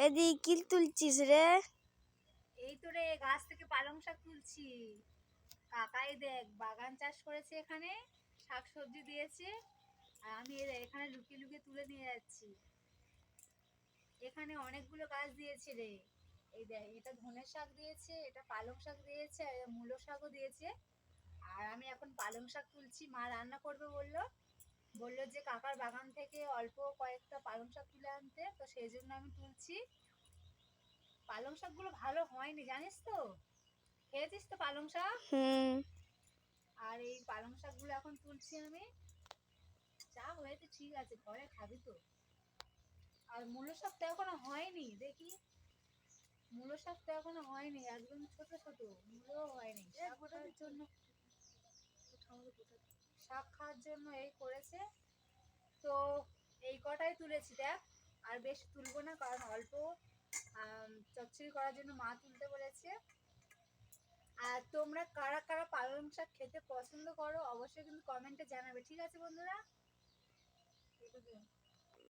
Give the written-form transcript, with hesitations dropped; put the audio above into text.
এদিকে কি তুলছিস রে? এই তো রে, গাছ থেকে পালং শাক তুলছি। কাকাই দেখ বাগান চাষ করেছে, এখানে শাক সবজি দিয়েছে, আর আমি এখানে লুকিয়ে লুকিয়ে তুলে নিয়ে যাচ্ছি। এখানে অনেকগুলো গাছ দিয়েছে রে। এই দেখ, এটা ধনে শাক দিয়েছে, এটা পালং শাক দিয়েছে, আর মূলো শাকও দিয়েছে। আর আমি এখন পালং শাক তুলছি, মা রান্না করবে বললো। বললো যে কাকার বাগান থেকে অল্প কয়েকটা পালং শাক তুলে আনতে, তো সেই জন্য আমি তুলছি। পালং শাকগুলো ভালো হয়নি, জানিস তো? খেয়েছিস তো পালং শাক? আর এই পালং শাকগুলো এখন তুলছি আমি। চা হয়েছে, ঠিক আছে, ঘরে খাবি তো। আর মূলো শাক তো এখনো হয়নি, দেখি। মূলো শাক তো এখনো হয়নি, একদম ছোট ছোট মূলো হয়নি। শাক খাওয়ার জন্য এই করেছে। তো এই কটাই তুলেছি দেখ, আর বেশি তুলবো না, কারণ অল্প চচ্চড়ি করার জন্য মা তুলতে বলেছে। আর তোমরা কারা কারা পালং শাক খেতে পছন্দ করো অবশ্যই কিন্তু কমেন্টে জানাবে, ঠিক আছে বন্ধুরা?